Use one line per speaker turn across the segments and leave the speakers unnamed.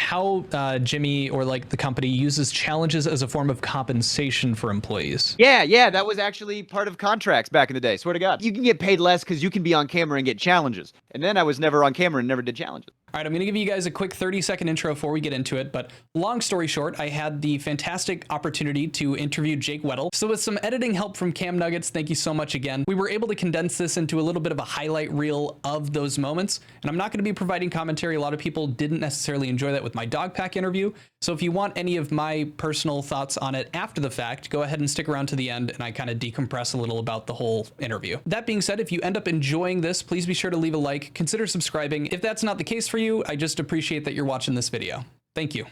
how Jimmy or like the company uses challenges as a form of compensation for employees.
Yeah, that was actually part of contracts back in the day. Swear to God. You can get paid less because you can be on camera and get challenges. And then I was never on camera and never did challenges.
All right, I'm going to give you guys a quick 30-second intro before we get into it, but long story short, I had the fantastic opportunity to interview Jake WEDDLE. So with some editing help from Cam Nuggets, thank you so much again, we were able to condense this into a little bit of a highlight reel of those moments, and I'm not going to be providing commentary. A lot of people didn't necessarily enjoy that with my dog pack interview, so if you want any of my personal thoughts on it after the fact, go ahead and stick around to the end, and I kind of decompress a little about the whole interview. That being said, if you end up enjoying this, please be sure to leave a like, consider subscribing. If that's not the case for you, I just appreciate that you're watching this video. Thank you.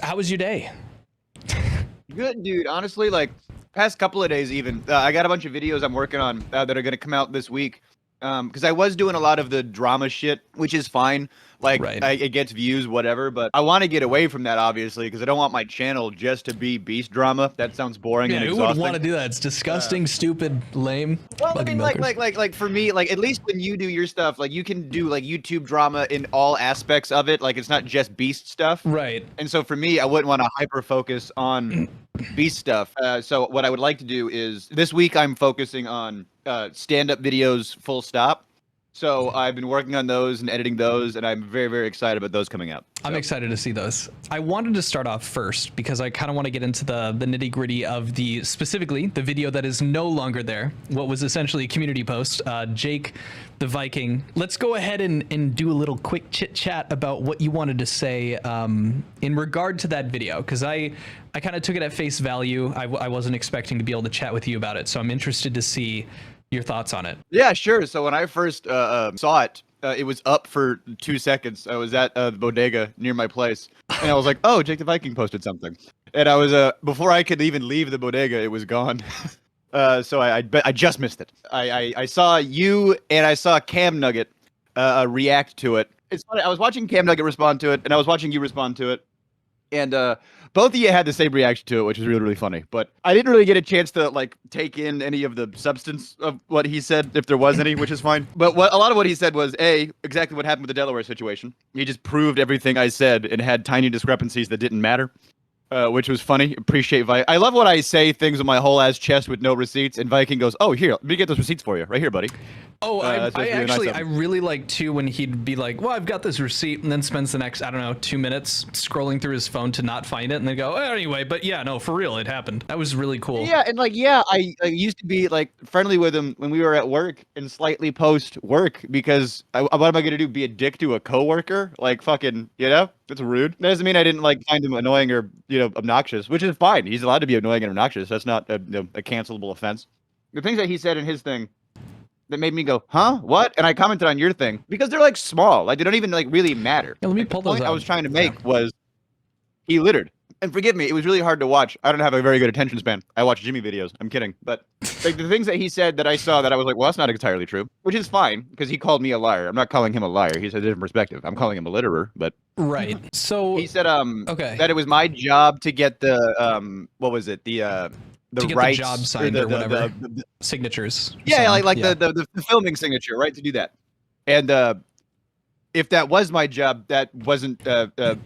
How was your day?
Good, dude. Honestly, like, past couple of days even, I got a bunch of videos I'm working on that are going to come out this week. Because I was doing a lot of the drama shit, which is fine. Like,
Right.
It gets views, whatever. But I want to get away from that, obviously, because I don't want my channel just to be beast drama. That sounds boring and
Who
exhausting.
would want to do that? It's disgusting, stupid, lame.
Well, I mean, like for me, like at least when you do your stuff, like you can do like YouTube drama in all aspects of it. Like it's not just beast stuff.
Right.
And so for me, I wouldn't want to hyper focus on beast stuff. So what I would like to do is this week I'm focusing on stand-up videos full stop. So I've been working on those and editing those, and I'm very, very excited about those coming out. So.
I'm excited to see those. I wanted to start off first because I kind of want to get into the nitty gritty of specifically the video that is no longer there. What was essentially a community post, Jake the Viking. Let's go ahead and do a little quick chit chat about what you wanted to say in regard to that video. Cause I kind of took it at face value. I wasn't expecting to be able to chat with you about it. So I'm interested to see your thoughts on it.
Yeah, sure. So when I first saw it, it was up for 2 seconds. I was at the bodega near my place, and I was like, "Oh, Jake the Viking posted something." And I was before I could even leave the bodega, it was gone. So I just missed it. I saw you and I saw Cam Nugget react to it. It's funny. I was watching Cam Nugget respond to it, and I was watching you respond to it, and both of you had the same reaction to it, which was really, really funny. But I didn't really get a chance to like take in any of the substance of what he said, if there was any, which is fine. But a lot of what he said was exactly what happened with the Delaware situation. He just proved everything I said and had tiny discrepancies that didn't matter. Which was funny. Appreciate Viking. I love when I say things with my whole ass chest with no receipts, and Viking goes, "Oh, here, let me get those receipts for you, right here, buddy."
Oh,
really
I really like too when he'd be like, "Well, I've got this receipt," and then spends the next, I don't know, 2 minutes scrolling through his phone to not find it, and then go, "Oh, anyway." But yeah, no, for real, it happened. That was really cool.
Yeah, and like, I used to be like friendly with him when we were at work and slightly post work because what am I gonna do? Be a dick to a coworker? Like fucking, it's rude. That doesn't mean I didn't like find him annoying or obnoxious, which is fine. He's allowed to be annoying and obnoxious. That's not a cancelable offense. The things that he said in his thing that made me go, huh? What? And I commented on your thing because they're like small. Like they don't even like really matter.
Yeah, let me
like,
pull
the point
those
I
up.
was trying to make was he littered. And forgive me, it was really hard to watch. I don't have a very good attention span. I watch Jimmy videos. I'm kidding. But like the things that he said that I saw that I was like, well, that's not entirely true, which is fine because he called me a liar. I'm not calling him a liar. He's a different perspective. I'm calling him a litterer, but
Right. So
he said
okay.
that it was my job to get the what was it? The
to get
rights
the job signed or whatever. Signatures.
Yeah,
signed,
like
yeah.
the filming signature, right? To do that. And if that was my job, that wasn't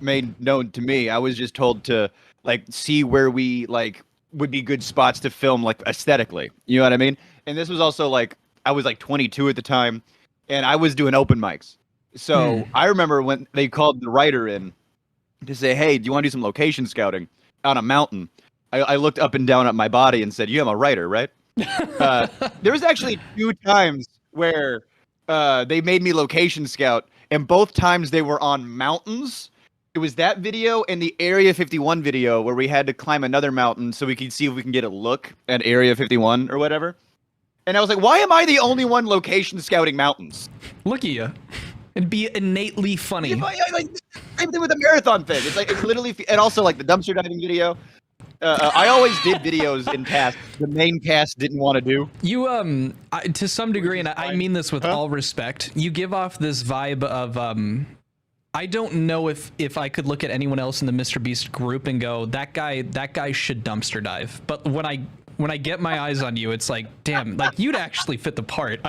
made known to me. I was just told to like see where we like would be good spots to film like aesthetically. You know what I mean? And this was also like I was like 22 at the time, and I was doing open mics. So I remember when they called the writer in to say, "Hey, do you want to do some location scouting on a mountain?" I looked up and down at my body and said, "You am a writer, right?" There was actually 2 times where they made me location scout, and both times they were on mountains. It was that video and the Area 51 video where we had to climb another mountain so we could see if we can get a look at Area 51 or whatever. And I was like, why am I the only one location scouting mountains?
Look at you. It'd be innately funny.
Yeah, like, same thing with the marathon thing. It's like it's literally, and also like the dumpster diving video. I always did videos in cast the main cast didn't want to do.
You to some degree, and I mean this with all respect, you give off this vibe of I don't know if I could look at anyone else in the Mr. Beast group and go, that guy should dumpster dive. But when I get my eyes on you, it's like, damn, like you'd actually fit the part.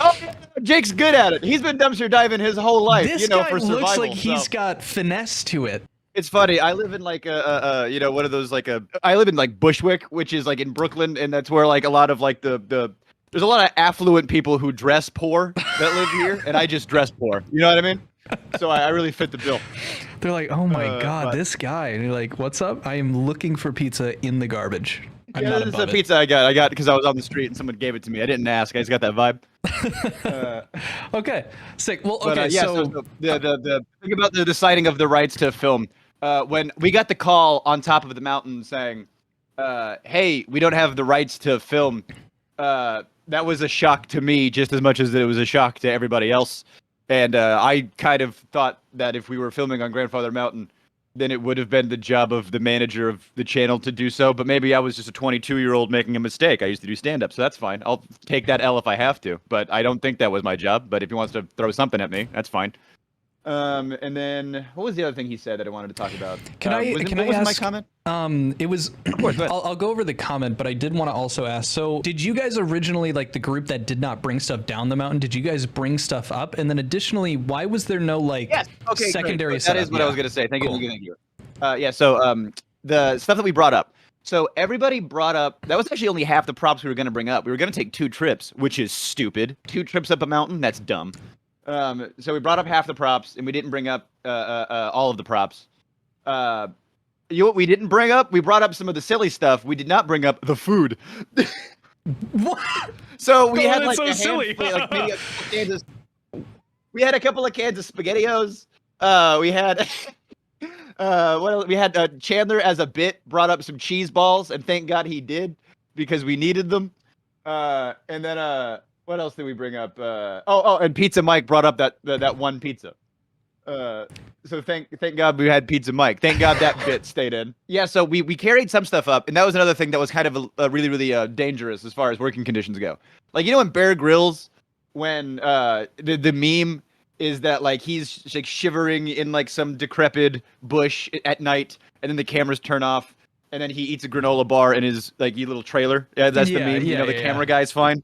Oh Jake's good at it. He's been dumpster diving his whole life,
This
you know,
guy
for survival.
looks like he's
so.
got finesse to it.
It's funny. I live in like you know, one of those I live in like Bushwick, which is like in Brooklyn, and that's where like a lot of like there's a lot of affluent people who dress poor that live here, and I just dress poor. You know what I mean? So I really fit the bill.
They're like, oh my God, this guy. And you're like, what's up? I am looking for pizza in the garbage. I'm not
this is the
above it.
pizza I got because I was on the street and someone gave it to me. I didn't ask. I just got that vibe.
Okay, sick. Well, okay,
But, yeah, so the thing about the deciding of the rights to film, when we got the call on top of the mountain saying, hey, we don't have the rights to film, that was a shock to me just as much as it was a shock to everybody else. And I kind of thought that if we were filming on Grandfather Mountain, then it would have been the job of the manager of the channel to do so. But maybe I was just a 22-year-old making a mistake. I used to do stand-up, so that's fine. I'll take that L if I have to. But I don't think that was my job. But if he wants to throw something at me, that's fine. And then what was the other thing he said that I wanted to talk about?
Can I
ask
my
comment?
It was.
Of course, go ahead.
I'll go over the comment, but I did want to also ask. So, did you guys originally, like the group that did not bring stuff down the mountain? Did you guys bring stuff up? And then additionally, why was there no like secondary
great.
setup?
That is what I was gonna say. Thank
Cool.
you. Thank you. Yeah. So the stuff that we brought up. So everybody brought up. That was actually only half the props we were gonna bring up. We were gonna take 2 trips, which is stupid. 2 trips up a mountain. That's dumb. So we brought up half the props, and we didn't bring up all of the props. You know what we didn't bring up? We brought up some of the silly stuff. We did not bring up the food.
What?
So we had
that's
like
so
a
silly.
like maybe a couple cans of, we had a couple of cans of SpaghettiOs. We had what else? We had Chandler as a bit brought up some cheese balls, and thank God he did because we needed them. And then what else did we bring up? And Pizza Mike brought up that one pizza. So thank God we had Pizza Mike. Thank God that bit stayed in. Yeah, so we carried some stuff up, and that was another thing that was kind of really, really dangerous as far as working conditions go. Like, you know, in Bear Grylls, when the meme is that like he's like shivering in like some decrepit bush at night, and then the cameras turn off, and then he eats a granola bar in his like little trailer. Yeah, that's the meme. You know, the camera guy's fine.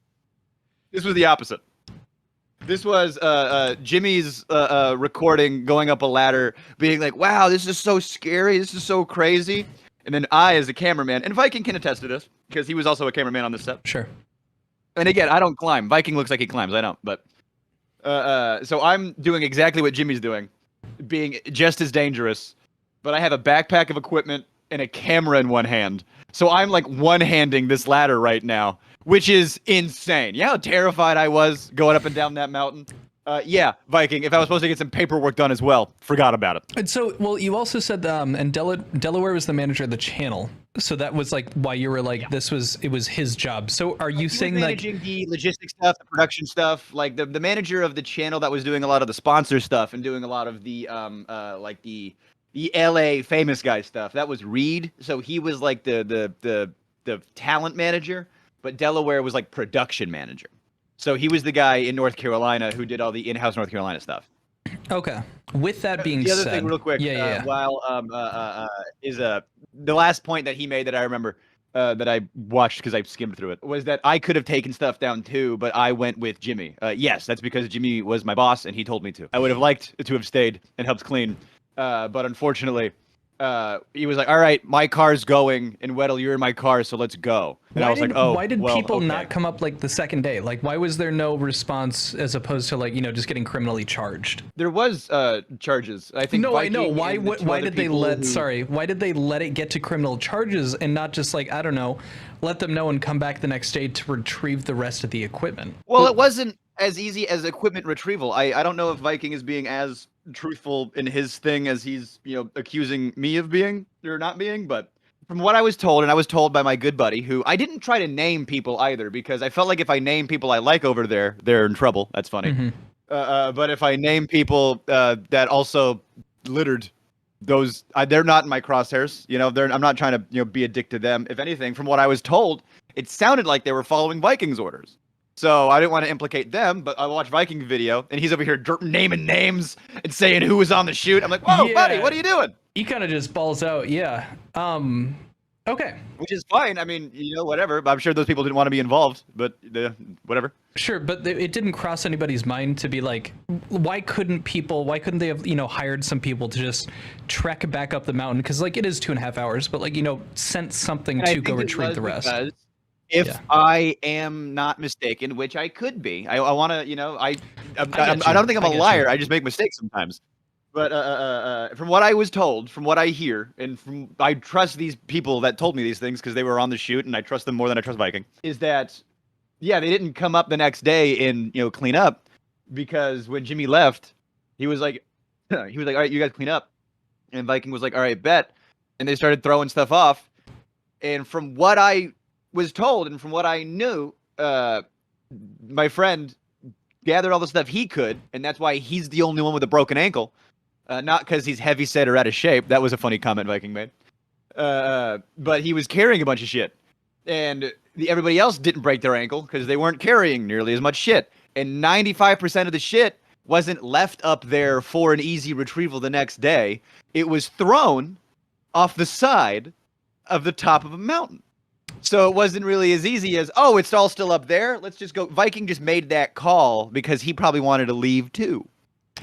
This was the opposite. This was Jimmy's recording going up a ladder, being like, wow, this is so scary. This is so crazy. And then I, as a cameraman, and Viking can attest to this, because he was also a cameraman on this set.
Sure.
And again, I don't climb. Viking looks like he climbs. I don't. But so I'm doing exactly what Jimmy's doing, being just as dangerous. But I have a backpack of equipment and a camera in one hand. So I'm like one-handing this ladder right now, which is insane. You know how terrified I was going up and down that mountain? Yeah, Viking, if I was supposed to get some paperwork done as well, forgot about it.
And so, well, you also said, and Delaware was the manager of the channel. So that was like why you were like, it was his job. So are you saying
managing the logistics stuff, the production stuff, like the manager of the channel that was doing a lot of the sponsor stuff and doing a lot of the like the LA famous guy stuff. That was Reed. So he was like the talent manager, but Delaware was like production manager. So he was the guy in North Carolina who did all the in-house North Carolina stuff.
Okay. With that being said,
the other thing, real quick, while is the last point that he made that I remember that I watched because I skimmed through it was that I could have taken stuff down too, but I went with Jimmy. Yes, that's because Jimmy was my boss and he told me to. I would have liked to have stayed and helped clean, but unfortunately, he was like, "All right, my car's going, and WEDDLE, you're in my car, so let's go." And I was like, "Oh,
why did people
okay.
not come up like the second day? Like, why was there no response as opposed to like just getting criminally charged?"
There was charges. I think.
No,
Viking
I know. Why did they let?
Who...
Sorry, why did they let it get to criminal charges and not just like, I don't know, let them know and come back the next day to retrieve the rest of the equipment?
Well, it wasn't as easy as equipment retrieval. I don't know if Viking is being as truthful in his thing as he's accusing me of being or not being, but from what I was told, and I was told by my good buddy, who I didn't try to name people either, because I felt like if I name people I like over there, they're in trouble. That's funny.
Mm-hmm.
But if I name people that also littered those, they're not in my crosshairs. I'm not trying to be a dick to them. If anything, from what I was told, it sounded like they were following Viking's orders. So I didn't want to implicate them, but I watched Viking video, and he's over here naming names and saying who was on the shoot. I'm like, whoa, buddy, what are you doing?
He kind of just balls out, yeah. Okay.
which is fine. I mean, whatever. I'm sure those people didn't want to be involved, but whatever.
Sure, but it didn't cross anybody's mind to be like, why couldn't they have, hired some people to just trek back up the mountain? Because, like, it is 2.5 hours, but, like, sent something
And I
to go
think it
retrieve
was
the rest.
because if I am not mistaken, which I could be, I want to, I don't think I'm a liar. I just make mistakes sometimes. But from what I was told, from what I hear, and I trust these people that told me these things because they were on the shoot, and I trust them more than I trust Viking. Is that, yeah, they didn't come up the next day and clean up, because when Jimmy left, he was like, all right, you guys clean up, and Viking was like, all right, bet, and they started throwing stuff off, and from what I was told and from what I knew, my friend gathered all the stuff he could, and that's why he's the only one with a broken ankle. Not because he's heavy set or out of shape. That was a funny comment Viking made. But he was carrying a bunch of shit. And everybody else didn't break their ankle because they weren't carrying nearly as much shit. And 95% of the shit wasn't left up there for an easy retrieval the next day. It was thrown off the side of the top of a mountain. So it wasn't really as easy as, oh, it's all still up there. Let's just go. Viking just made that call because he probably wanted to leave too.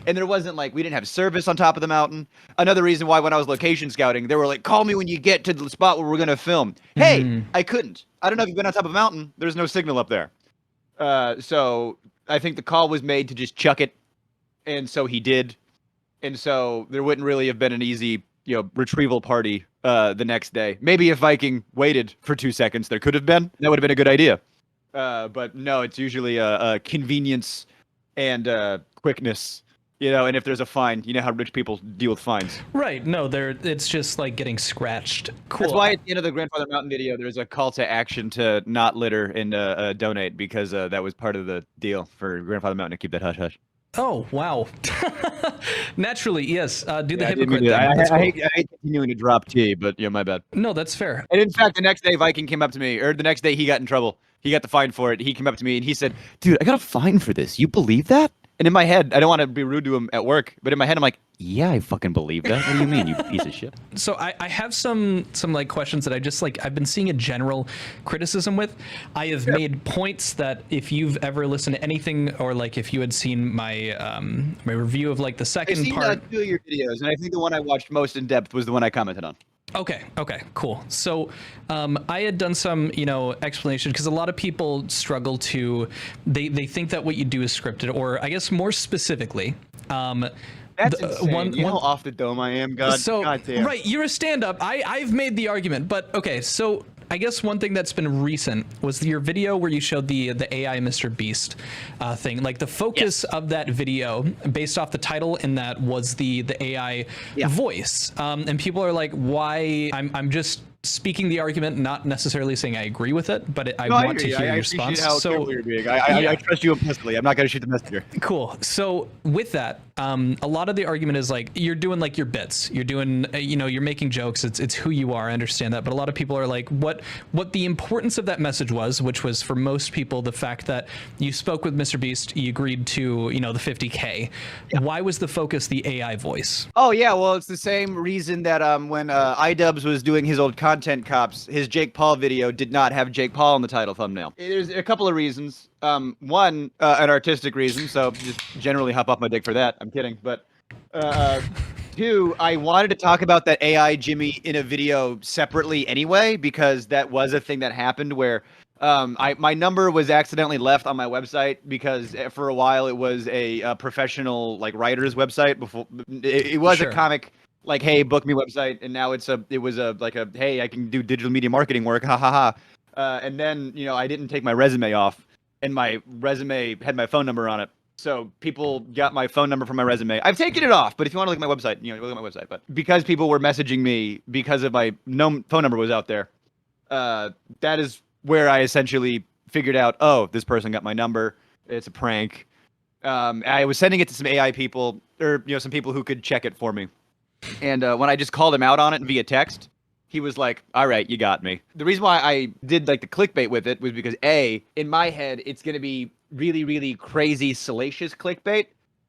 And there wasn't we didn't have service on top of the mountain. Another reason why when I was location scouting, they were like, call me when you get to the spot where we're going to film. Hey, I couldn't. I don't know if you've been on top of a mountain. There's no signal up there. So I think the call was made to just chuck it. And so he did. And so there wouldn't really have been an easy, retrieval party the next day. Maybe if Viking waited for 2 seconds, there could have been. That would have been a good idea. But no, it's usually a convenience and quickness. And if there's a fine, you know how rich people deal with fines.
Right. No, it's just like getting scratched. Cool.
That's why at the end of the Grandfather Mountain video, there's a call to action to not litter and donate, because that was part of the deal for Grandfather Mountain to keep that hush hush.
Oh, wow. Naturally, yes. Do the
I
hypocrite thing.
I hate continuing to drop tea, but my bad.
No, that's fair.
And in fact, the next day, Viking came up to me, or the next day he got in trouble. He got the fine for it. He came up to me and he said, dude, I got a fine for this. You believe that? And in my head, I don't want to be rude to him at work, but in my head, I'm like, yeah, I fucking believe that. What do you mean, you piece of shit?
So I have some questions that I just I've been seeing a general criticism with. I have made points that if you've ever listened to anything, or if you had seen my my review of the second
I've seen
part.
2 of your videos, and I think the one I watched most in depth was the one I commented on.
Okay, cool. So I had done some, explanation, because a lot of people struggle to, they think that what you do is scripted, or I guess more specifically,
that's insane. You know how off the dome I am, God.
So,
God damn.
Right, you're a stand-up. I've made the argument, but okay, so I guess one thing that's been recent was your video where you showed the AI Mr. Beast thing. The focus of that video, based off the title, in that was the AI voice. And people are like, why? I'm just speaking the argument, not necessarily saying I agree with it, but I want to hear your response.
How careful you're being. I trust you implicitly. I'm not going to shoot the messenger.
Cool. So with that, a lot of the argument is you're doing your bits. You're doing, you're making jokes. It's who you are. I understand that. But a lot of people are like, what the importance of that message was, which was for most people the fact that you spoke with Mr. Beast, you agreed to, the $50K. Yeah. Why was the focus the AI voice?
Oh yeah, well it's the same reason that when iDubbbz was doing his old Content Cops, his Jake Paul video did not have Jake Paul in the title thumbnail. There's a couple of reasons. One, an artistic reason, so just generally hop off my dick for that. I'm kidding, but two, I wanted to talk about that AI Jimmy in a video separately anyway, because that was a thing that happened where my number was accidentally left on my website, because for a while it was a professional writer's website. Before it was a comic hey, book me website, and now it was a hey, I can do digital media marketing work, ha ha ha. And then I didn't take my resume off, and my resume had my phone number on it. So people got my phone number from my resume. I've taken it off, but if you want to look at my website, look at my website. But because people were messaging me because of my phone number was out there, that is where I essentially figured out, oh, this person got my number. It's a prank. I was sending it to some AI people, or some people who could check it for me. And when I just called him out on it via text, he was like, all right, you got me. The reason why I did the clickbait with it was because in my head, it's going to be really, really crazy, salacious clickbait.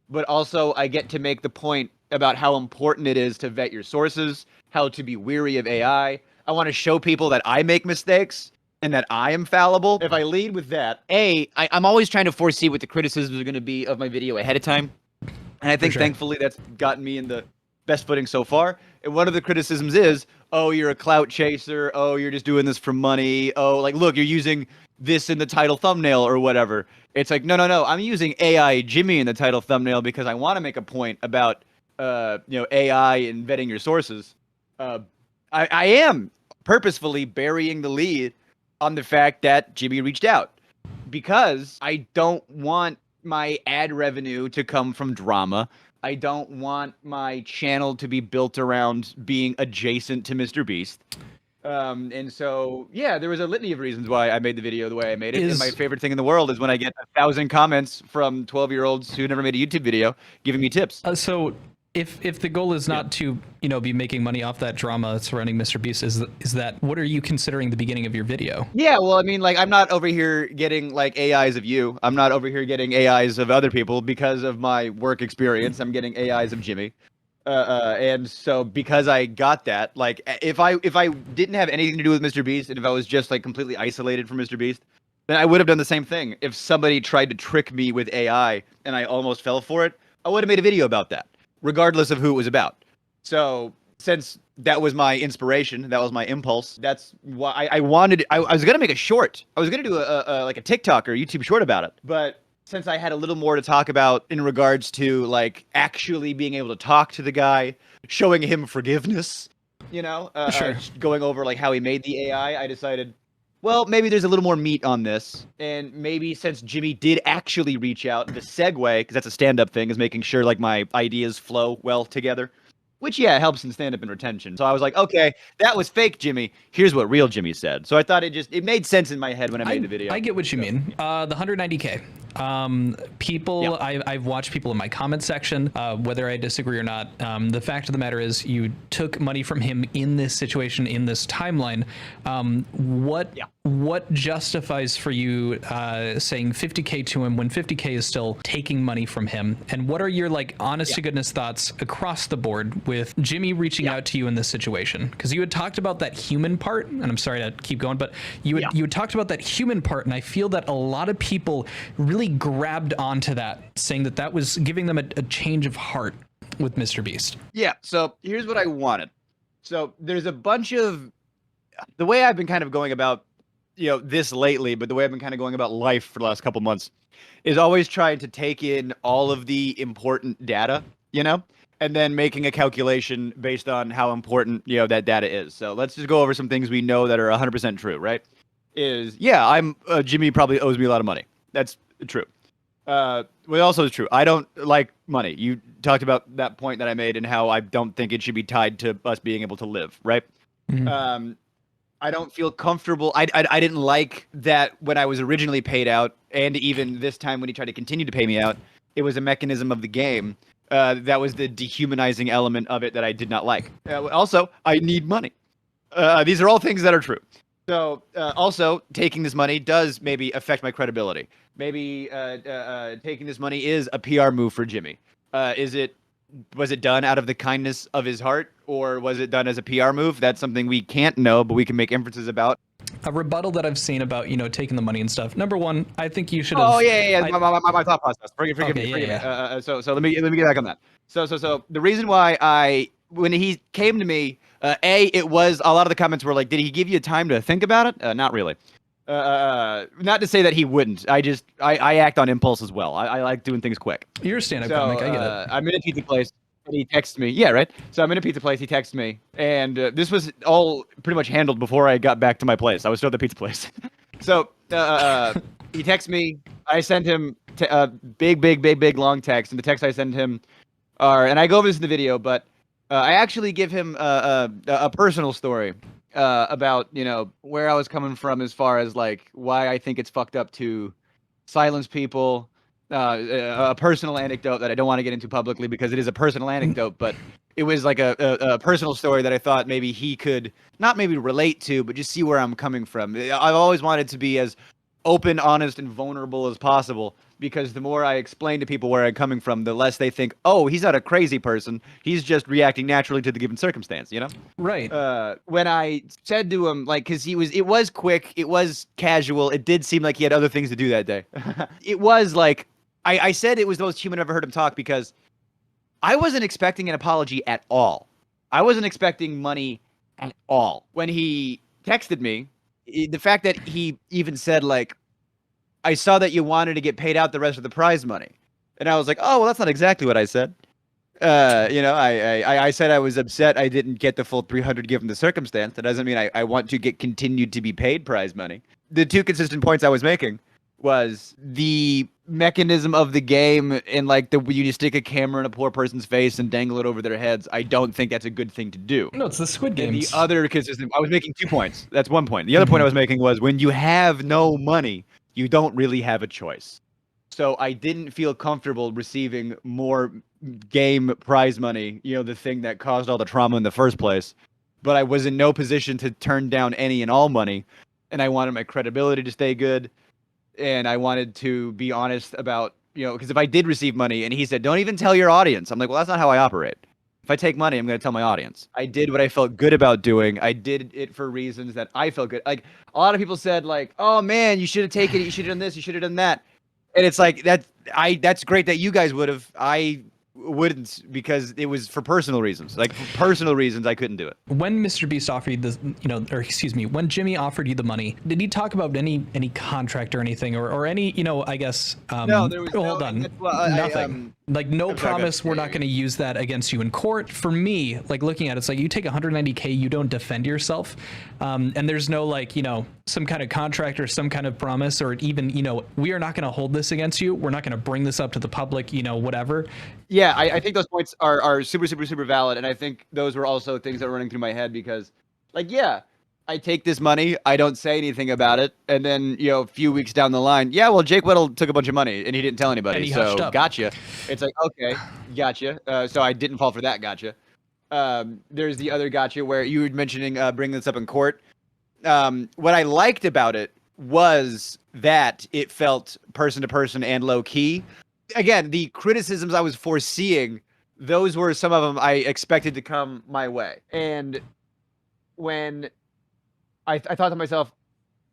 But also I get to make the point about how important it is to vet your sources, how to be weary of AI. I want to show people that I make mistakes and that I am fallible. If I lead with that, I'm always trying to foresee what the criticisms are going to be of my video ahead of time. And I think thankfully that's gotten me in the best footing so far. And one of the criticisms is, oh, you're a clout chaser. Oh, you're just doing this for money. Oh, like, look, you're using this in the title thumbnail or whatever. It's like, no. I'm using AI Jimmy in the title thumbnail because I want to make a point about, AI and vetting your sources. I am purposefully burying the lead on the fact that Jimmy reached out because I don't want my ad revenue to come from drama. I don't want my channel to be built around being adjacent to Mr. Beast. And so, yeah, there was a litany of reasons why I made the video the way I made it. And my favorite thing in the world is when I get 1,000 comments from 12-year-olds who never made a YouTube video giving me tips.
So if the goal is not to, be making money off that drama surrounding Mr. Beast, is that, what are you considering the beginning of your video?
Yeah, well, I mean, like, I'm not over here getting like AIs of you. I'm not over here getting AIs of other people because of my work experience. I'm getting AIs of Jimmy. And so because I got that, like, if I didn't have anything to do with Mr. Beast and if I was just like completely isolated from Mr. Beast, then I would have done the same thing. If somebody tried to trick me with AI and I almost fell for it, I would have made a video about that, regardless of who it was about. So since that was my inspiration, that was my impulse, that's why I wanted, I was going to make a short. I was going to do like a TikTok or YouTube short about it. But since I had a little more to talk about in regards to like actually being able to talk to the guy, showing him forgiveness, going over like how he made the AI, I decided, well, maybe there's a little more meat on this. And maybe since Jimmy did actually reach out, the segue, because that's a stand-up thing, is making sure like my ideas flow well together. Which, yeah, helps in stand-up and retention. So I was like, okay, that was fake Jimmy. Here's what real Jimmy said. So I thought it made sense in my head when I made the video.
I get what you mean. The 190K. People, I've watched people in my comment section, whether I disagree or not. The fact of the matter is you took money from him in this situation, in this timeline. What justifies for you saying 50K to him when 50K is still taking money from him? And what are your like honest to goodness thoughts across the board with Jimmy reaching out to you in this situation? Because you had talked about that human part, and I'm sorry to keep going, but you had talked about that human part, and I feel that a lot of people really grabbed onto that, saying that was giving them a change of heart with Mr. Beast.
Yeah, so here's what I wanted. So there's a bunch of, the way I've been kind of going about, this lately, but the way I've been kind of going about life for the last couple months is always trying to take in all of the important data, and then making a calculation based on how important, that data is. So let's just go over some things we know that are 100% true, right? Jimmy probably owes me a lot of money. That's true. What also is true, I don't like money. You talked about that point that I made and how I don't think it should be tied to us being able to live, right? Mm-hmm. I don't feel comfortable. I didn't like that when I was originally paid out, and even this time when he tried to continue to pay me out, it was a mechanism of the game. That was the dehumanizing element of it that I did not like. Also, I need money. These are all things that are true. So also, taking this money does maybe affect my credibility. Maybe taking this money is a PR move for Jimmy. Was it done out of the kindness of his heart, or was it done as a PR move? That's something we can't know, but we can make inferences about.
A rebuttal that I've seen about, taking the money and stuff. Number one, I think you should have.
Oh yeah. My thought process. Forgive me. So let me get back on that. So the reason why when he came to me, it was a lot of the comments were like, did he give you time to think about it? Not really. Not to say that he wouldn't. I act on impulse as well. I like doing things quick.
You're a stand-up comic. I get it.
I'm in a pizza place. And he texts me. Yeah, right. So I'm in a pizza place. He texts me, and this was all pretty much handled before I got back to my place. I was still at the pizza place. So he texts me. I sent him a big long text, and the text I send him and I go over this in the video, but I actually give him a personal story about where I was coming from as far as like why I think it's fucked up to silence people. A personal anecdote that I don't want to get into publicly because it is a personal anecdote, but it was like a personal story that I thought maybe he could not maybe relate to, but just see where I'm coming from. I've always wanted to be as open, honest, and vulnerable as possible because the more I explain to people where I'm coming from, the less they think, oh, he's not a crazy person. He's just reacting naturally to the given circumstance, you know?
Right.
When I said to him, like, because it was quick, it was casual, it did seem like he had other things to do that day. It was like, I said it was the most human I've ever heard him talk because I wasn't expecting an apology at all. I wasn't expecting money at all. When he texted me, the fact that he even said, like, I saw that you wanted to get paid out the rest of the prize money. And I was like, oh, well, that's not exactly what I said. I said I was upset I didn't get the full 300 given the circumstance. That doesn't mean I want to get continued to be paid prize money. The two consistent points I was making was the mechanism of the game and like you stick a camera in a poor person's face and dangle it over their heads. I don't think that's a good thing to do.
No, it's the Squid Games.
The other consistent, I was making 2 points. That's 1 point. The other point I was making was when you have no money, you don't really have a choice. So I didn't feel comfortable receiving more game prize money, the thing that caused all the trauma in the first place. But I was in no position to turn down any and all money. And I wanted my credibility to stay good. And I wanted to be honest about, because if I did receive money and he said, don't even tell your audience. I'm like, well, that's not how I operate. If I take money, I'm going to tell my audience. I did what I felt good about doing. I did it for reasons that I felt good. Like a lot of people said like, oh man, you should have taken it. You should have done this. You should have done that. And it's like that's great that you guys would have. I wouldn't because it was for personal reasons. Like for personal reasons, I couldn't do it.
When Mr. Beast offered you when Jimmy offered you the money, did he talk about any contract or anything or any, I guess,
no, there was
hold on. Nothing. Like no promise we're not going to use that against you in court. For me, like looking at it, it's like you take 190K, you don't defend yourself. And there's no like, some kind of contract or some kind of promise or even, we are not going to hold this against you. We're not going to bring this up to the public, whatever.
Yeah, I think those points are super, super, super valid. And I think those were also things that were running through my head because, like, yeah, I take this money, I don't say anything about it. And then, a few weeks down the line, yeah, well, Jake Weddle took a bunch of money and he didn't tell anybody. So, gotcha. It's like, okay, gotcha. So I didn't fall for that gotcha. There's the other gotcha where you were mentioning bringing this up in court. What I liked about it was that it felt person to person and low key. Again, the criticisms I was foreseeing, those were some of them I expected to come my way. And when I thought to myself,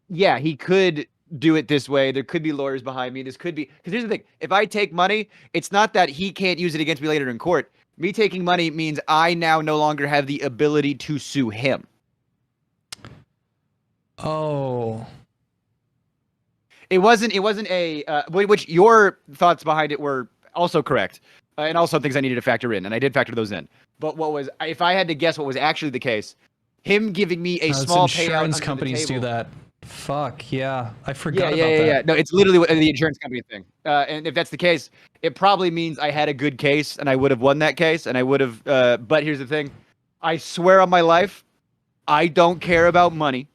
yeah, he could do it this way. There could be lawyers behind me. This could be, because here's the thing. If I take money, it's not that he can't use it against me later in court. Me taking money means I now no longer have the ability to sue him.
Oh.
It wasn't a, which your thoughts behind it were also correct. And also things I needed to factor in, and I did factor those in. But if I had to guess what was actually the case, him giving me a small payout.
Insurance companies do that. Fuck, yeah. I forgot about that.
Yeah. No, it's literally the insurance company thing. And if that's the case, it probably means I had a good case, and I would have won that case, and I would have, but here's the thing. I swear on my life, I don't care about money.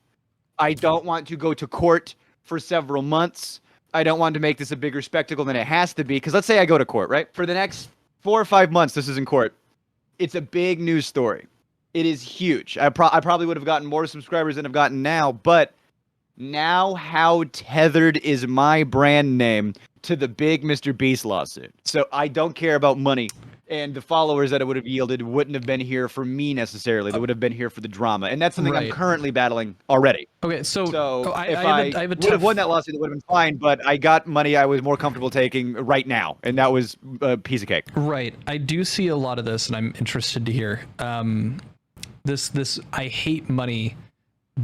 I don't want to go to court for several months. I don't want to make this a bigger spectacle than it has to be. Because let's say I go to court, right? For the next 4 or 5 months, this is in court. It's a big news story. It is huge. I probably would have gotten more subscribers than I've gotten now. But now how tethered is my brand name to the big Mr. Beast lawsuit? So I don't care about money. And the followers that it would have yielded wouldn't have been here for me necessarily. They would have been here for the drama. And that's something I'm currently battling already.
Okay, so
if I would have won that lawsuit, it would have been fine. But I got money I was more comfortable taking right now. And that was a piece of cake.
Right. I do see a lot of this, and I'm interested to hear. This I hate money,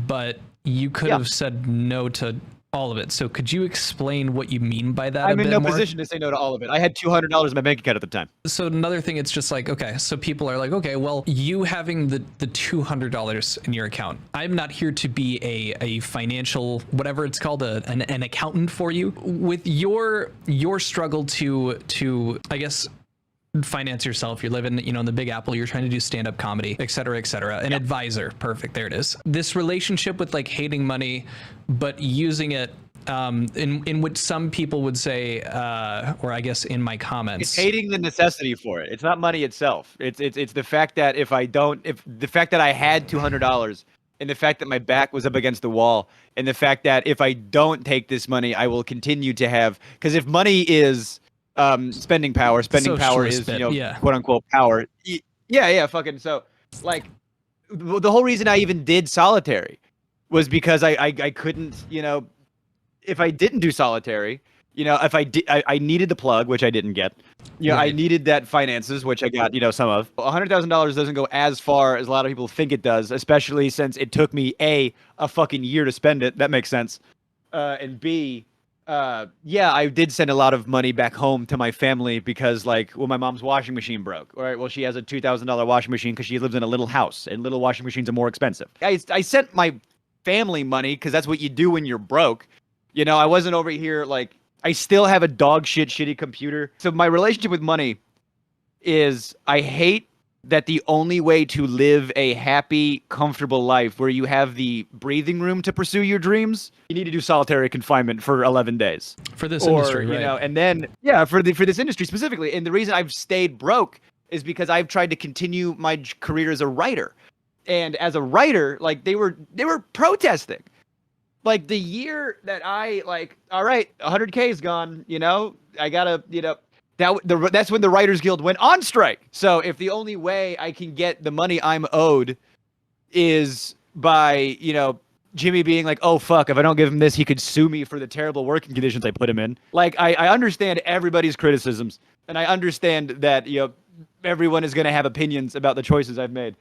but you could have said no to all of it. So could you explain what you mean by that?
I'm in no position to say no to all of it. I had $200 in my bank account at the time.
So another thing, it's just like, okay, so people are like, okay, well, you having the $200 in your account, I'm not here to be a financial, whatever it's called, an accountant for you. With your struggle to I guess, finance yourself, you're living, in the Big Apple, you're trying to do stand-up comedy, et cetera, an advisor, perfect, there it is. This relationship with like hating money but using it in which some people would say, or I guess in my comments,
it's hating the necessity for it. It's not money itself. It's the fact that if the fact that I had $200 and the fact that my back was up against the wall, and the fact that if I don't take this money, I will continue to have, because if money is spending power is, quote unquote power. Yeah, fucking. So like the whole reason I even did solitary was because I couldn't, if I didn't do solitary, if I did, I needed the plug, which I didn't get.
Right.
I needed that finances, which I got, some of. $100,000 doesn't go as far as a lot of people think it does, especially since it took me a fucking year to spend it. That makes sense. And B, I did send a lot of money back home to my family because, like, my mom's washing machine broke. All right, well, she has a $2,000 washing machine because she lives in a little house, and little washing machines are more expensive. I sent my family money because that's what you do when you're broke. I wasn't over here like. I still have a dog shit shitty computer. So my relationship with money is I hate that the only way to live a happy, comfortable life where you have the breathing room to pursue your dreams, you need to do solitary confinement for 11 days.
For this industry, right?
And then, for this industry specifically. And the reason I've stayed broke is because I've tried to continue my career as a writer. And as a writer, like they were protesting. Like the year that I all right, 100K is gone, I gotta, that's when the Writers Guild went on strike. So if the only way I can get the money I'm owed is by, Jimmy being like, oh, fuck, if I don't give him this, he could sue me for the terrible working conditions I put him in. Like, I understand everybody's criticisms, and I understand that, everyone is going to have opinions about the choices I've made.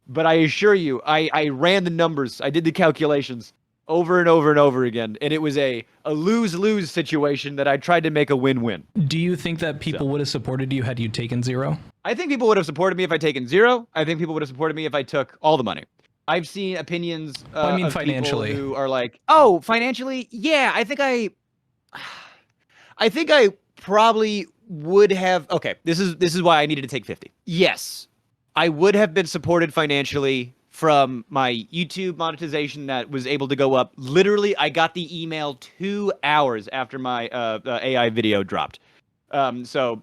But I assure you, I ran the numbers, I did the calculations over and over and over again, and it was a lose-lose situation that I tried to make a win-win.
Do you think that people would have supported you had you taken zero?
I think people would have supported me if I'd taken zero. I think people would have supported me if I took all the money. I've seen opinions of
financially.
People who are like, oh, financially? Yeah, I think I probably would have. Okay, this is why I needed to take 50. Yes, I would have been supported financially from my YouTube monetization that was able to go up. Literally, I got the email 2 hours after my AI video dropped. So,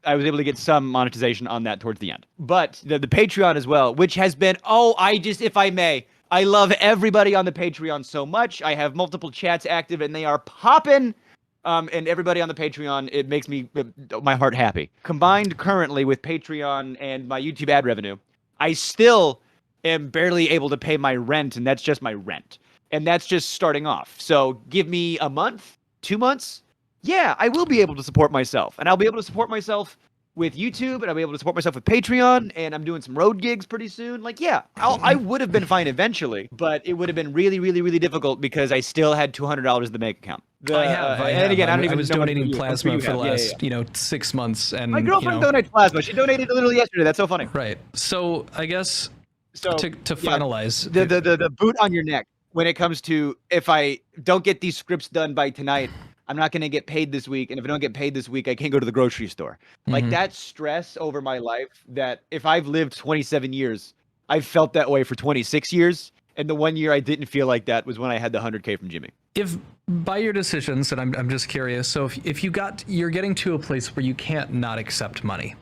I was able to get some monetization on that towards the end. But the Patreon as well, which has been, if I may, I love everybody on the Patreon so much. I have multiple chats active and they are popping. And everybody on the Patreon, it makes my heart happy. Combined currently with Patreon and my YouTube ad revenue, I still am barely able to pay my rent, and that's just my rent. And that's just starting off. So give me a month, 2 months. Yeah, I will be able to support myself. And I'll be able to support myself with YouTube, and I'll be able to support myself with Patreon, and I'm doing some road gigs pretty soon. Like, yeah, I would have been fine eventually, but it would have been really, really, really difficult because I still had $200 in the bank account.
I have.
And again, I
was donating plasma for the last, 6 months. And
my girlfriend donates plasma. She donated a little yesterday. That's so funny.
Right. So I guess to finalize.
The boot on your neck when it comes to if I don't get these scripts done by tonight, I'm not going to get paid this week. And if I don't get paid this week, I can't go to the grocery store. Like that stress over my life that if I've lived 27 years, I've felt that way for 26 years. And the 1 year I didn't feel like that was when I had the 100K from Jimmy.
If by your decisions, and I'm just curious, so if you're getting to a place where you can't not accept money,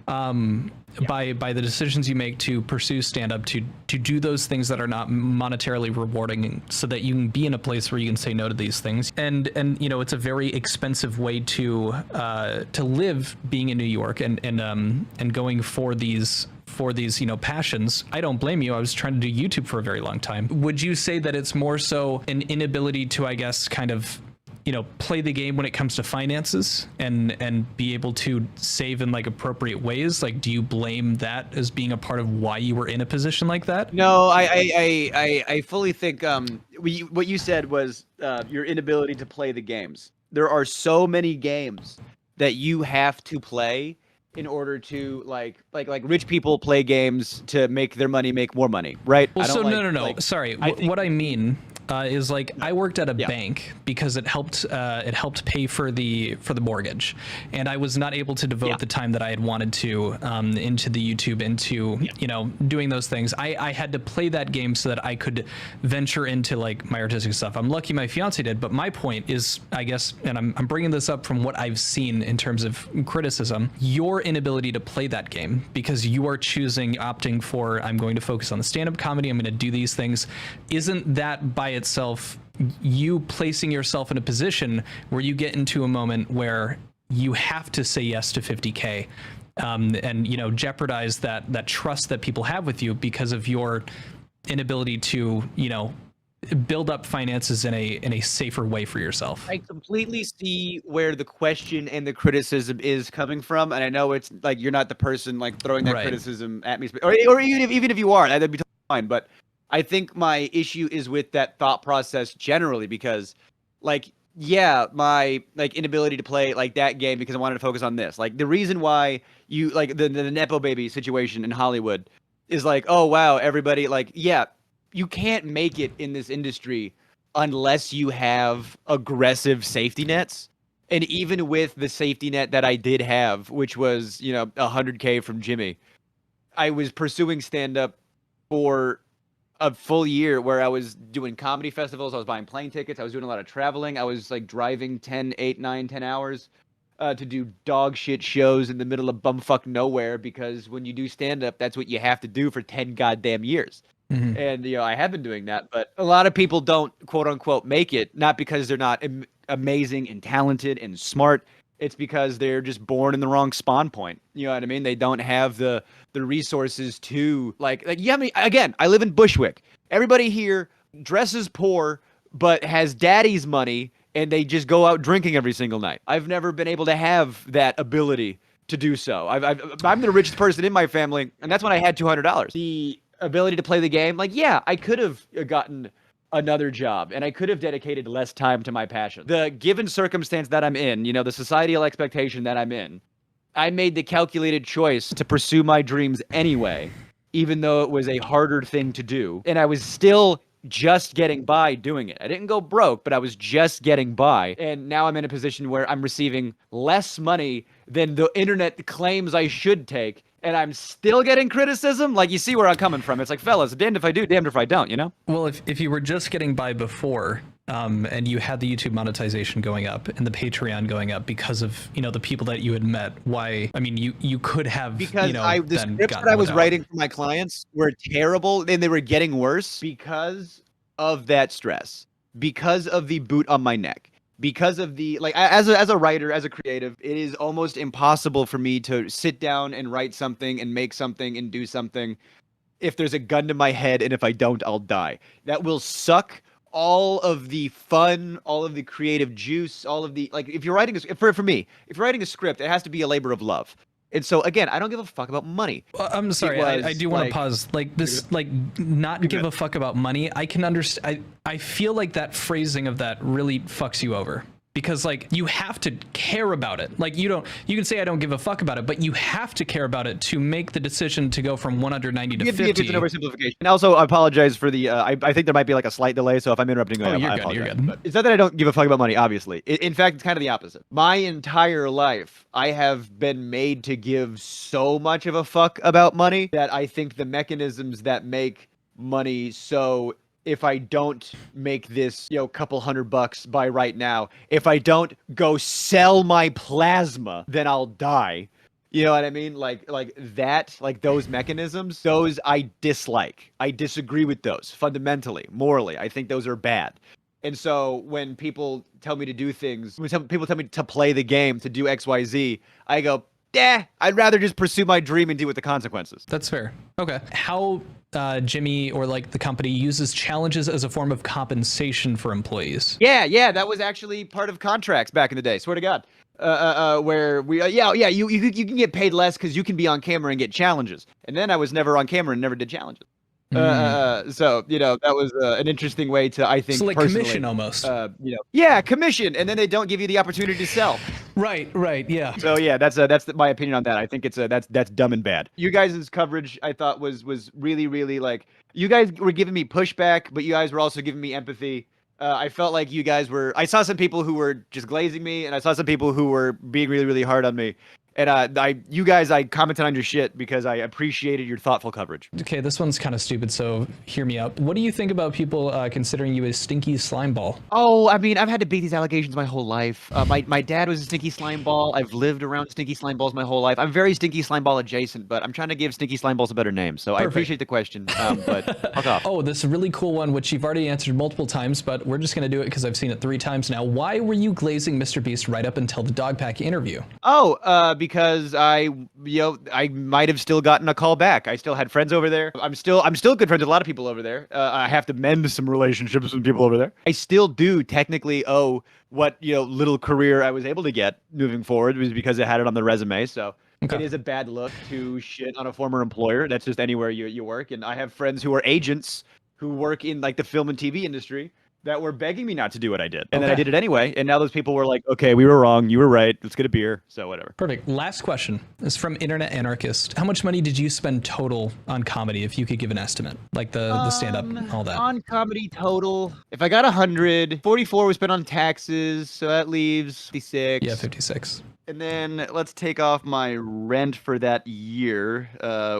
by the decisions you make to pursue stand-up, to do those things that are not monetarily rewarding, so that you can be in a place where you can say no to these things, and it's a very expensive way to live, being in New York and going for these passions. I don't blame you. I was trying to do YouTube for a very long time. Would you say that it's more so an inability to, I guess, kind of play the game when it comes to finances and be able to save in like appropriate ways? Like, do you blame that as being a part of why you were in a position like that?
No, I fully think what you said was your inability to play the games. There are so many games that you have to play in order to like rich people play games to make their money make more money, right?
Well, no. Sorry. What I mean is like I worked at a bank because it helped pay for the mortgage, and I was not able to devote the time that I had wanted to into the YouTube, into you know, doing those things. I had to play that game so that I could venture into like my artistic stuff. I'm lucky my fiance did, but my point is, I guess, and I'm bringing this up from what I've seen in terms of criticism, your inability to play that game because you are opting for, I'm going to focus on the stand-up comedy, I'm going to do these things. Isn't that by itself you placing yourself in a position where you get into a moment where you have to say yes to 50K, and you know, jeopardize that trust that people have with you because of your inability to, you know, build up finances in a safer way for yourself?
I completely see where the question and the criticism is coming from, and I know it's like you're not the person like throwing that criticism at me, or even if you are, that'd be totally fine. But I think my issue is with that thought process generally, because like, yeah, my like inability to play like that game because I wanted to focus on this. Like the reason why you like the Nepo baby situation in Hollywood is like, oh wow, everybody like, yeah, you can't make it in this industry unless you have aggressive safety nets. And even with the safety net that I did have, which was, you know, 100K from Jimmy, I was pursuing stand-up for a full year where I was doing comedy festivals. I was buying plane tickets. I was doing a lot of traveling. I was like driving 10 hours to do dog shit shows in the middle of bumfuck nowhere, because when you do stand-up, that's what you have to do for 10 goddamn years. And, you know, I have been doing that, but a lot of people don't, quote unquote, make it, not because they're not amazing and talented and smart. It's because they're just born in the wrong spawn point. You know what I mean? They don't have the resources to like, yeah, I mean, again, I live in Bushwick. Everybody here dresses poor, but has daddy's money, and they just go out drinking every single night. I've never been able to have that ability to do so. I'm the richest person in my family, and that's when I had $200. The ability to play the game, like, yeah, I could have gotten another job and I could have dedicated less time to my passion. The given circumstance that I'm in, you know, the societal expectation that I'm in, I made the calculated choice to pursue my dreams anyway, even though it was a harder thing to do. And I was still just getting by doing it. I didn't go broke, but I was just getting by. And now I'm in a position where I'm receiving less money than the internet claims I should take, and I'm still getting criticism. Like, you see where I'm coming from. It's like, fellas, damned if I do, damned if I don't, you know?
Well, if you were just getting by before, and you had the YouTube monetization going up and the Patreon going up because of, you know, the people that you had met, why, I mean, you could have,
because
you know,
the scripts that I was writing for my clients were terrible, and they were getting worse because of that stress, because of the boot on my neck. Because of the, like, as a writer, as a creative, it is almost impossible for me to sit down and write something and make something and do something if there's a gun to my head, and if I don't, I'll die. That will suck all of the fun, all of the creative juice, all of the, like, if you're writing for me, if you're writing a script, it has to be a labor of love. And so, again, I don't give a fuck about money.
I'm sorry, I do want to pause. Like, this, like, not give a fuck about money. I can understand. I feel like that phrasing of that really fucks you over. Because, like, you have to care about it. Like, you can say I don't give a fuck about it, but you have to care about it to make the decision to go from 190 to 50.
It's an oversimplification. And also, I apologize for the, I think there might be like a slight delay, so if I'm interrupting, I apologize.
You're good.
But it's not that I don't give a fuck about money, obviously. In fact, it's kind of the opposite. My entire life, I have been made to give so much of a fuck about money that I think the mechanisms that make money so, if I don't make this, you know, couple $100 by right now, if I don't go sell my plasma, then I'll die. You know what I mean? Like that, like those mechanisms, those I dislike. I disagree with those fundamentally, morally. I think those are bad. And so when people tell me to do things, when people tell me to play the game, to do X, Y, Z, I go, I'd rather just pursue my dream and deal with the consequences.
That's fair. Okay. How Jimmy, or like the company, uses challenges as a form of compensation for employees?
Yeah, that was actually part of contracts back in the day. Swear to God. Where we, you can get paid less because you can be on camera and get challenges. And then I was never on camera and never did challenges. So that was an interesting way to, I think,
So like
personally,
commission almost.
yeah, commission, and then they don't give you the opportunity to sell.
Right, yeah.
So yeah, my opinion on that. I think that's dumb and bad. You guys' coverage, I thought, was really, really, like, you guys were giving me pushback, but you guys were also giving me empathy. I felt like you guys were. I saw some people who were just glazing me, and I saw some people who were being really, really hard on me. And I commented on your shit because I appreciated your thoughtful coverage.
Okay, this one's kind of stupid, so hear me out. What do you think about people considering you a stinky slime ball?
Oh, I mean, I've had to beat these allegations my whole life. My dad was a stinky slime ball. I've lived around stinky slime balls my whole life. I'm very stinky slime ball adjacent, but I'm trying to give stinky slime balls a better name. So I appreciate the question, but fuck off.
Oh, this really cool one, which you've already answered multiple times, but we're just going to do it because I've seen it 3 times now. Why were you glazing Mr. Beast right up until the dog pack interview?
Oh, because I might have still gotten a call back. I still had friends over there. I'm still good friends with a lot of people over there. I have to mend some relationships with people over there. I still do technically owe what little career I was able to get moving forward was because I had it on the resume. So it is a bad look to shit on a former employer. That's just anywhere you work. And I have friends who are agents who work in like the film and TV industry that were begging me not to do what I did. And then I did it anyway. And now those people were like, okay, we were wrong. You were right. Let's get a beer. So whatever.
Perfect. Last question is from Internet Anarchist. How much money did you spend total on comedy, if you could give an estimate? Like the stand-up, all that.
On comedy total, if I got 100, 44 was spent on taxes. So that leaves 56.
Yeah, 56.
And then let's take off my rent for that year,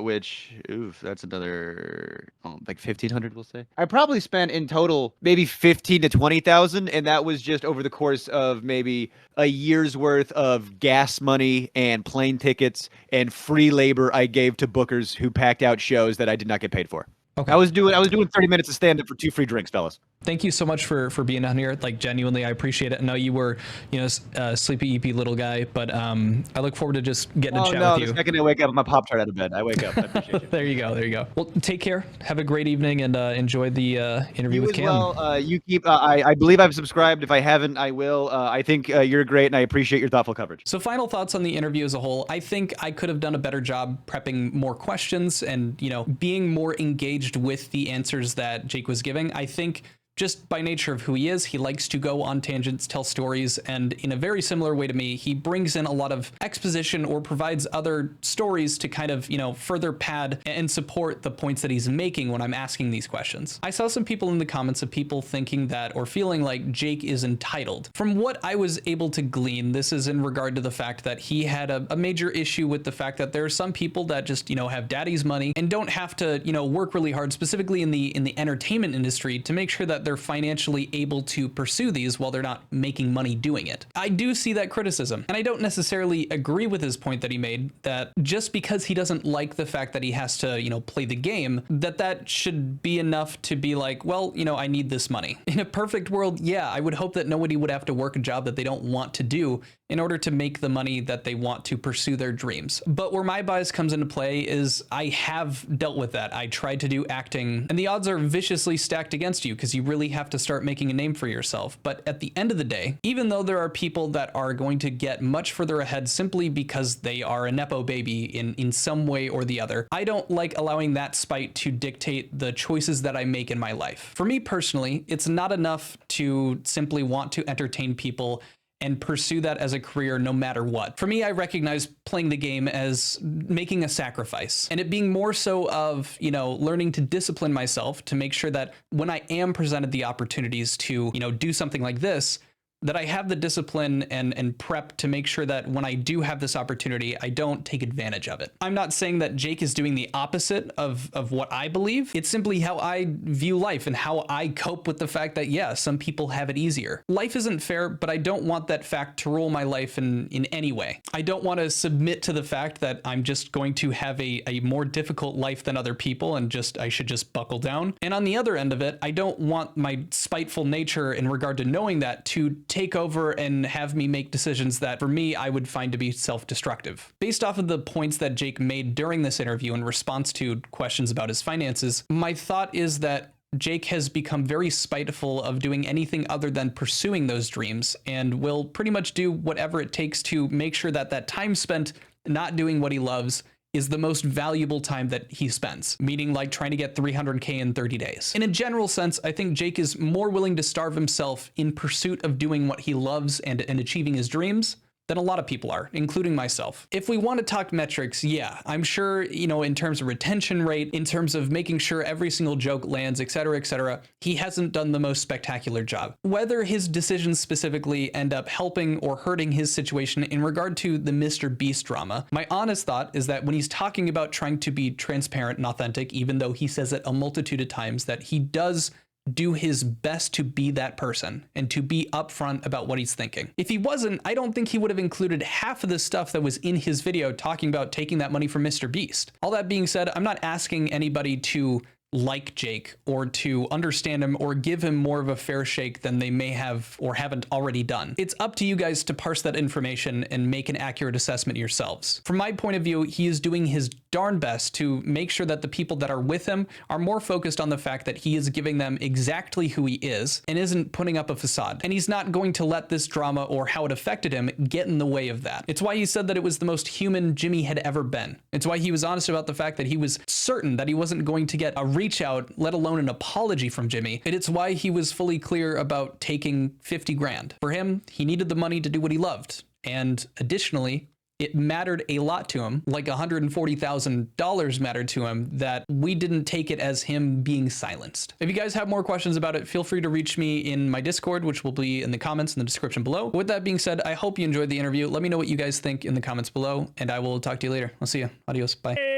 which, that's another like 1,500, we'll say. I probably spent in total maybe 15 to 20,000, and that was just over the course of maybe a year's worth of gas money and plane tickets and free labor I gave to bookers who packed out shows that I did not get paid for.
Okay.
I was doing 30 minutes of stand-up for 2 free drinks, fellas.
Thank you so much for being down here. Like, genuinely, I appreciate it. I know you were, a sleepy, eepy little guy, but I look forward to just getting to chat with you.
The second I wake up, my Pop-Tart out of bed. I wake up. I appreciate you.
There you go. Well, take care. Have a great evening, and enjoy the interview with Cam.
Well, you keep. I believe I've subscribed. If I haven't, I will. I think you're great, and I appreciate your thoughtful coverage.
So, final thoughts on the interview as a whole. I think I could have done a better job prepping more questions and being more engaged with the answers that Jake was giving. I think just by nature of who he is, he likes to go on tangents, tell stories, and in a very similar way to me, he brings in a lot of exposition or provides other stories to kind of, further pad and support the points that he's making when I'm asking these questions. I saw some people in the comments of people thinking that or feeling like Jake is entitled. From what I was able to glean, this is in regard to the fact that he had a major issue with the fact that there are some people that just, have daddy's money and don't have to, work really hard, specifically in the entertainment industry, to make sure that they're financially able to pursue these while they're not making money doing it. I do see that criticism, and I don't necessarily agree with his point that he made that just because he doesn't like the fact that he has to, play the game, that should be enough to be like, well, I need this money. In a perfect world, yeah, I would hope that nobody would have to work a job that they don't want to do in order to make the money that they want to pursue their dreams. But where my bias comes into play is I have dealt with that. I tried to do acting, and the odds are viciously stacked against you because you really have to start making a name for yourself. But at the end of the day, even though there are people that are going to get much further ahead simply because they are a Nepo baby in some way or the other, I don't like allowing that spite to dictate the choices that I make in my life. For me personally, it's not enough to simply want to entertain people and pursue that as a career no matter what. For me, I recognize playing the game as making a sacrifice, and it being more so of, learning to discipline myself to make sure that when I am presented the opportunities to, do something like this, that I have the discipline and prep to make sure that when I do have this opportunity, I don't take advantage of it. I'm not saying that Jake is doing the opposite of what I believe. It's simply how I view life and how I cope with the fact that, yeah, some people have it easier. Life isn't fair, but I don't want that fact to rule my life in any way. I don't want to submit to the fact that I'm just going to have a more difficult life than other people and I should just buckle down. And on the other end of it, I don't want my spiteful nature in regard to knowing that to take over and have me make decisions that for me I would find to be self-destructive. Based off of the points that Jake made during this interview in response to questions about his finances, my thought is that Jake has become very spiteful of doing anything other than pursuing those dreams and will pretty much do whatever it takes to make sure that that time spent not doing what he loves is the most valuable time that he spends, meaning like trying to get 300K in 30 days. In a general sense, I think Jake is more willing to starve himself in pursuit of doing what he loves and achieving his dreams than a lot of people are, including myself. If we want to talk metrics, yeah, I'm sure, you know, in terms of retention rate, in terms of making sure every single joke lands, etc., he hasn't done the most spectacular job. Whether his decisions specifically end up helping or hurting his situation in regard to the Mr. Beast drama, my honest thought is that when he's talking about trying to be transparent and authentic, even though he says it a multitude of times, that he does do his best to be that person and to be upfront about what he's thinking. If he wasn't, I don't think he would have included half of the stuff that was in his video talking about taking that money from Mr. Beast. All that being said, I'm not asking anybody to like Jake or to understand him or give him more of a fair shake than they may have or haven't already done. It's up to you guys to parse that information and make an accurate assessment yourselves. From my point of view, he is doing his darn best to make sure that the people that are with him are more focused on the fact that he is giving them exactly who he is and isn't putting up a facade. And he's not going to let this drama or how it affected him get in the way of that. It's why he said that it was the most human Jimmy had ever been. It's why he was honest about the fact that he was certain that he wasn't going to get a reach out, let alone an apology from Jimmy. And it's why he was fully clear about taking 50 grand. For him, he needed the money to do what he loved. And additionally, it mattered a lot to him, like $140,000 mattered to him, that we didn't take it as him being silenced. If you guys have more questions about it, feel free to reach me in my Discord, which will be in the comments in the description below. With that being said, I hope you enjoyed the interview. Let me know what you guys think in the comments below, and I will talk to you later. I'll see you. Adios. Bye.